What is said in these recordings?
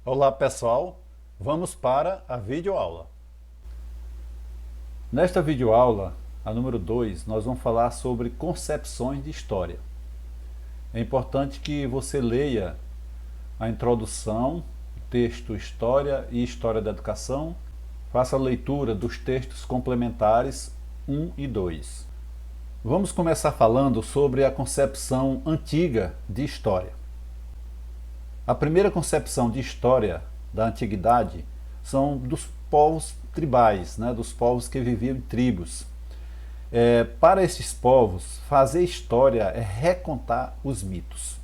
Olá pessoal, vamos para a videoaula. Nesta videoaula, a número 2, nós vamos falar sobre concepções de história. É importante que você leia a introdução, o texto História e História da Educação, faça a leitura dos textos complementares 1 e 2. Vamos começar falando sobre a concepção antiga de história. A primeira concepção de história da antiguidade são dos povos tribais, dos povos que viviam em tribos. Para esses povos, fazer história é recontar os mitos.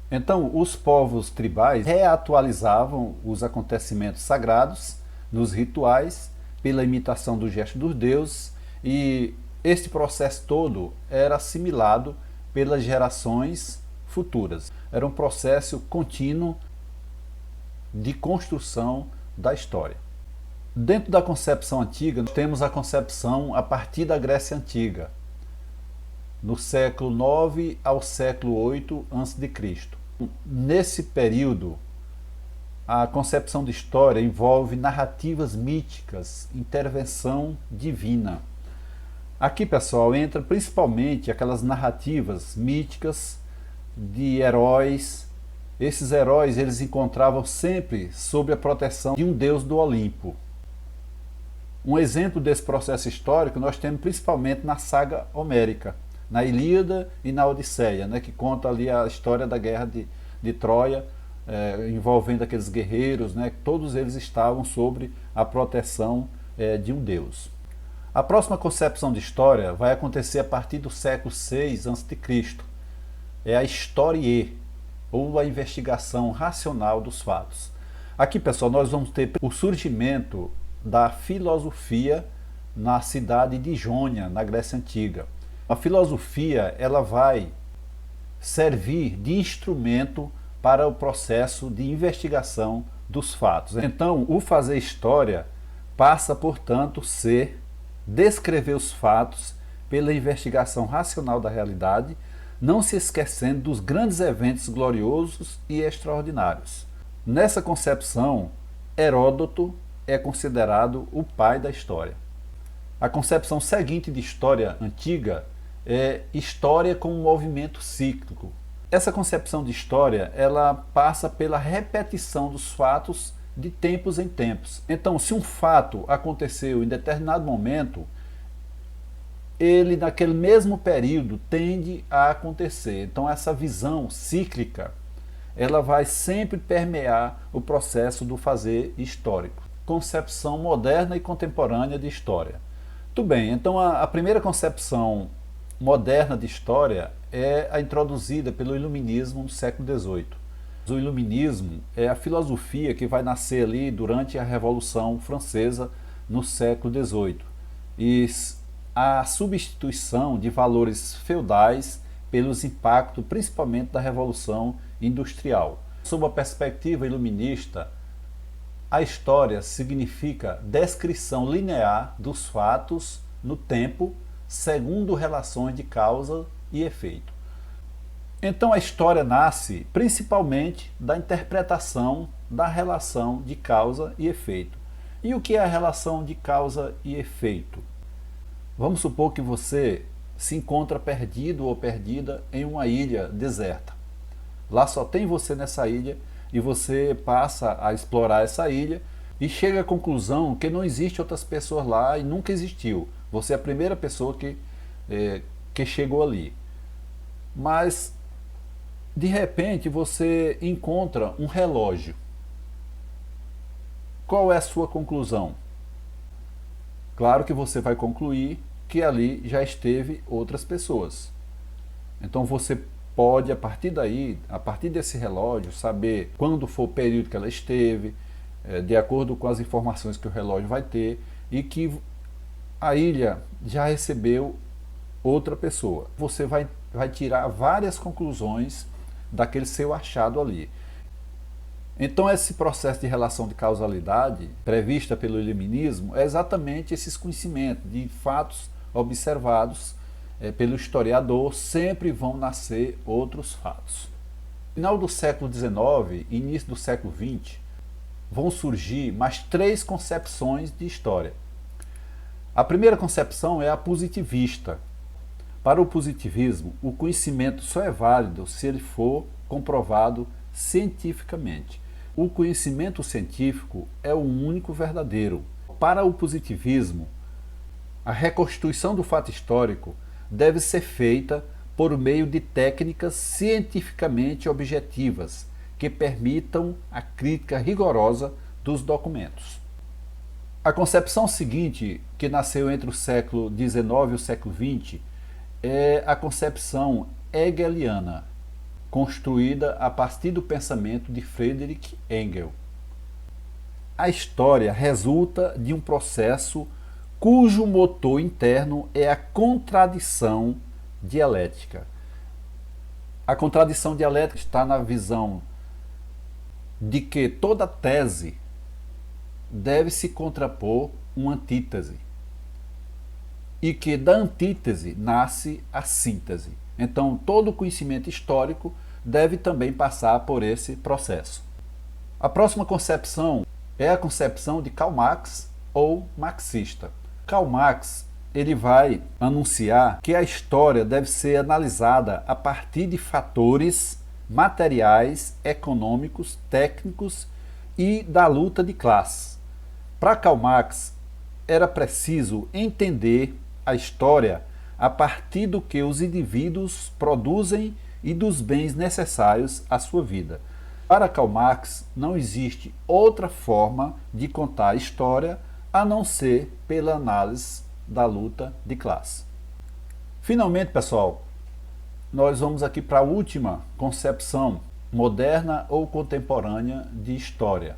Então, os povos tribais reatualizavam os acontecimentos sagrados nos rituais pela imitação do gesto dos deuses, e este processo todo era assimilado pelas gerações futuras. Era um processo contínuo de construção da história. Dentro da concepção antiga, temos a concepção a partir da Grécia Antiga, no século IX ao século VIII a.C. Nesse período, a concepção de história envolve narrativas míticas, intervenção divina. Aqui, pessoal, entra principalmente aquelas narrativas míticas de heróis. Esses heróis eles encontravam sempre sob a proteção de um deus do Olimpo. Um exemplo desse processo histórico nós temos principalmente na saga homérica, na Ilíada e na Odisseia, que conta ali a história da guerra de Troia, envolvendo aqueles guerreiros, todos eles estavam sob a proteção de um deus. A próxima concepção de história vai acontecer a partir do século VI a.C. É a historia, ou a investigação racional dos fatos. Aqui, pessoal, nós vamos ter o surgimento da filosofia na cidade de Jônia, na Grécia Antiga. A filosofia ela vai servir de instrumento para o processo de investigação dos fatos. Então, o fazer história passa, portanto, ser descrever os fatos pela investigação racional da realidade, não se esquecendo dos grandes eventos gloriosos e extraordinários. Nessa concepção, Heródoto é considerado o pai da história. A concepção seguinte de história antiga é história como um movimento cíclico. Essa concepção de história ela passa pela repetição dos fatos de tempos em tempos. Então, se um fato aconteceu em determinado momento, ele naquele mesmo período tende a acontecer. Então essa visão cíclica, ela vai sempre permear o processo do fazer histórico. Concepção moderna e contemporânea de história. Tudo bem, então a primeira concepção moderna de história é a introduzida pelo Iluminismo no século XVIII. O Iluminismo é a filosofia que vai nascer ali durante a Revolução Francesa no século XVIII. E a substituição de valores feudais pelos impactos principalmente da Revolução Industrial. Sob a perspectiva iluminista, a história significa descrição linear dos fatos no tempo, segundo relações de causa e efeito. Então a história nasce principalmente da interpretação da relação de causa e efeito. E o que é a relação de causa e efeito? Vamos supor que você se encontra perdido ou perdida em uma ilha deserta. Lá só tem você nessa ilha e você passa a explorar essa ilha e chega à conclusão que não existe outras pessoas lá e nunca existiu. Você é a primeira pessoa que chegou ali. Mas, de repente, você encontra um relógio. Qual é a sua conclusão? Claro que você vai concluir que ali já esteve outras pessoas. Então você pode, a partir daí, a partir desse relógio, saber quando foi o período que ela esteve, de acordo com as informações que o relógio vai ter, e que a ilha já recebeu outra pessoa. Você vai tirar várias conclusões daquele seu achado ali. Então esse processo de relação de causalidade prevista pelo iluminismo é exatamente esses conhecimentos de fatos observados pelo historiador, sempre vão nascer outros fatos. No final do século XIX e início do século XX, vão surgir mais três concepções de história. A primeira concepção é a positivista. Para o positivismo, o conhecimento só é válido se ele for comprovado cientificamente. O conhecimento científico é o único verdadeiro. Para o positivismo, a reconstituição do fato histórico deve ser feita por meio de técnicas cientificamente objetivas que permitam a crítica rigorosa dos documentos. A concepção seguinte, que nasceu entre o século XIX e o século XX, é a concepção hegeliana, construída a partir do pensamento de Friedrich Engels. A história resulta de um processo cujo motor interno é a contradição dialética. A contradição dialética está na visão de que toda tese deve se contrapor uma antítese e que da antítese nasce a síntese. Então, todo conhecimento histórico deve também passar por esse processo. A próxima concepção é a concepção de Karl Marx ou marxista. Karl Marx ele vai anunciar que a história deve ser analisada a partir de fatores materiais, econômicos, técnicos e da luta de classes. Para Karl Marx, era preciso entender a história a partir do que os indivíduos produzem e dos bens necessários à sua vida. Para Karl Marx, não existe outra forma de contar a história a não ser pela análise da luta de classe. Finalmente, pessoal, nós vamos aqui para a última concepção moderna ou contemporânea de história.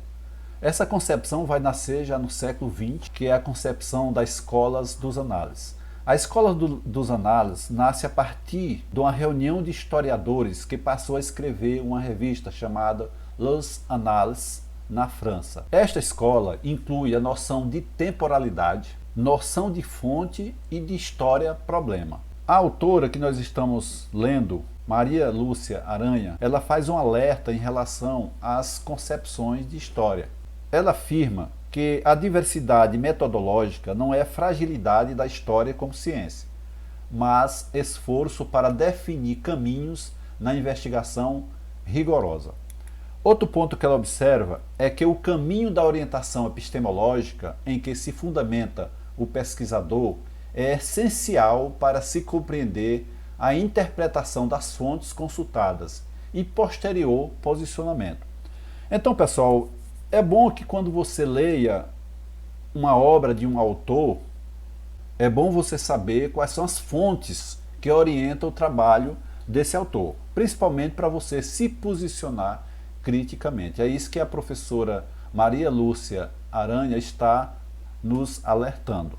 Essa concepção vai nascer já no século XX, que é a concepção das escolas dos análises. A escola dos análises nasce a partir de uma reunião de historiadores que passou a escrever uma revista chamada Les Annales na França. Esta escola inclui a noção de temporalidade, noção de fonte e de história-problema. A autora que nós estamos lendo, Maria Lúcia Aranha, ela faz um alerta em relação às concepções de história. Ela afirma que a diversidade metodológica não é fragilidade da história como ciência, mas esforço para definir caminhos na investigação rigorosa. Outro ponto que ela observa é que o caminho da orientação epistemológica em que se fundamenta o pesquisador é essencial para se compreender a interpretação das fontes consultadas e posterior posicionamento. Então, pessoal, é bom que quando você leia uma obra de um autor, é bom você saber quais são as fontes que orientam o trabalho desse autor, principalmente para você se posicionar criticamente. É isso que a professora Maria Lúcia Aranha está nos alertando.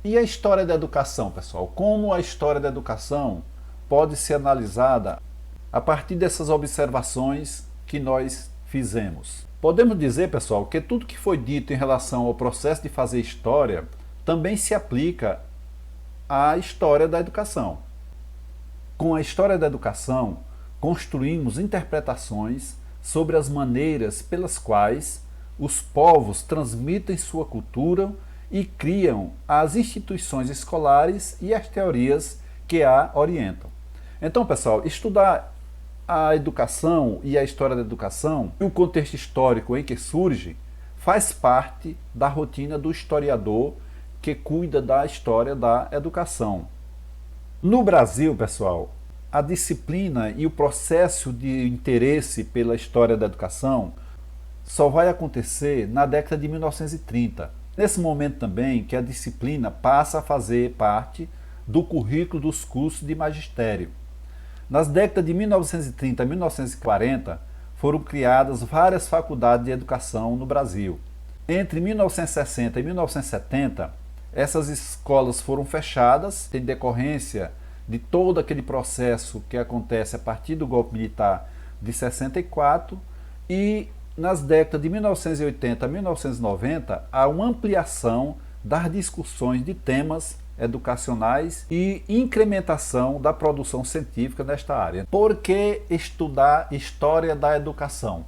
E a história da educação, pessoal? Como a história da educação pode ser analisada a partir dessas observações que nós fizemos? Podemos dizer, pessoal, que tudo que foi dito em relação ao processo de fazer história também se aplica à história da educação. Com a história da educação, construímos interpretações sobre as maneiras pelas quais os povos transmitem sua cultura e criam as instituições escolares e as teorias que a orientam. Então, pessoal, estudar a educação e a história da educação e o contexto histórico em que surge faz parte da rotina do historiador que cuida da história da educação. No Brasil, pessoal, a disciplina e o processo de interesse pela história da educação só vai acontecer na década de 1930. Nesse momento também que a disciplina passa a fazer parte do currículo dos cursos de magistério. Nas décadas de 1930 a 1940, foram criadas várias faculdades de educação no Brasil. Entre 1960 e 1970, essas escolas foram fechadas em decorrência de todo aquele processo que acontece a partir do golpe militar de 64, e nas décadas de 1980 a 1990, há uma ampliação das discussões de temas educacionais e incrementação da produção científica nesta área. Por que estudar história da educação?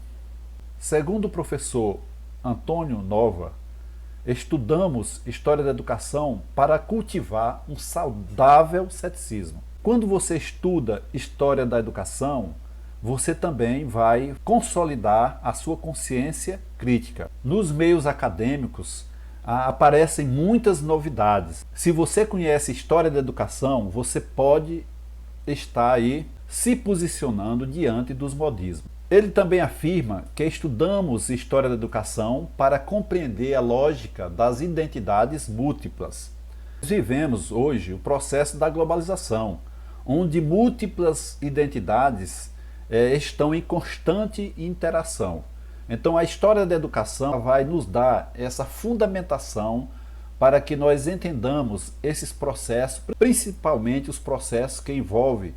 Segundo o professor Antônio Nova, estudamos História da Educação para cultivar um saudável ceticismo. Quando você estuda História da Educação, você também vai consolidar a sua consciência crítica. Nos meios acadêmicos, aparecem muitas novidades. Se você conhece História da Educação, você pode estar aí se posicionando diante dos modismos. Ele também afirma que estudamos História da Educação para compreender a lógica das identidades múltiplas. Nós vivemos hoje o processo da globalização, onde múltiplas identidades estão em constante interação. Então a História da Educação vai nos dar essa fundamentação para que nós entendamos esses processos, principalmente os processos que envolvem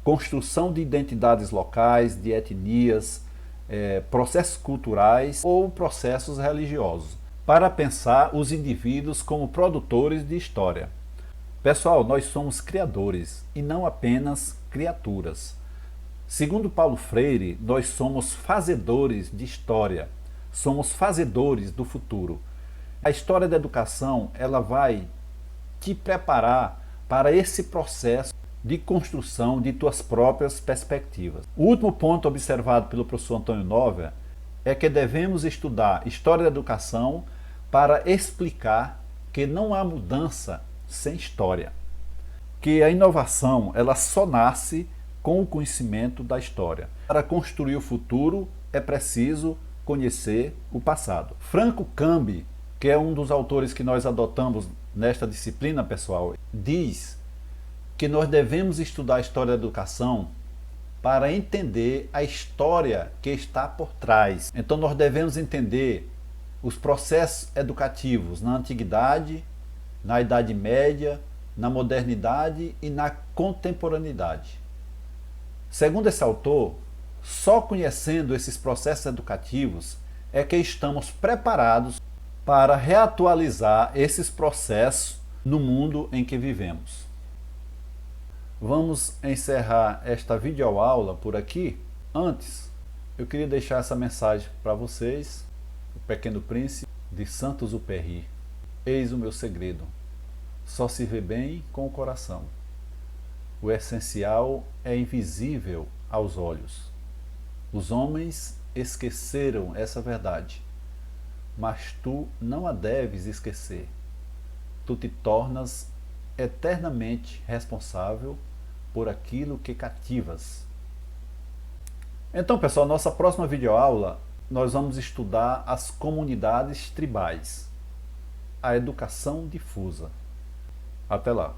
construção de identidades locais, de etnias, processos culturais ou processos religiosos, para pensar os indivíduos como produtores de história. Pessoal, nós somos criadores e não apenas criaturas. Segundo Paulo Freire, nós somos fazedores de história, somos fazedores do futuro. A História da Educação, ela vai te preparar para esse processo de construção de tuas próprias perspectivas. O último ponto observado pelo professor Antônio Nova é que devemos estudar História da Educação para explicar que não há mudança sem história, que a inovação ela só nasce com o conhecimento da história. Para construir o futuro é preciso conhecer o passado. Franco Cambi, que é um dos autores que nós adotamos nesta disciplina, pessoal, diz que nós devemos estudar a história da educação para entender a história que está por trás. Então nós devemos entender os processos educativos na antiguidade, na Idade Média, na modernidade e na contemporaneidade. Segundo esse autor, só conhecendo esses processos educativos é que estamos preparados para reatualizar esses processos no mundo em que vivemos. Vamos encerrar esta videoaula por aqui. Antes, eu queria deixar essa mensagem para vocês. O Pequeno Príncipe, de Saint-Exupéry. Eis o meu segredo. Só se vê bem com o coração. O essencial é invisível aos olhos. Os homens esqueceram essa verdade, mas tu não a deves esquecer. Tu te tornas eternamente responsável por aquilo que cativas. Então, pessoal, nossa próxima videoaula nós vamos estudar as comunidades tribais, a educação difusa. Até lá!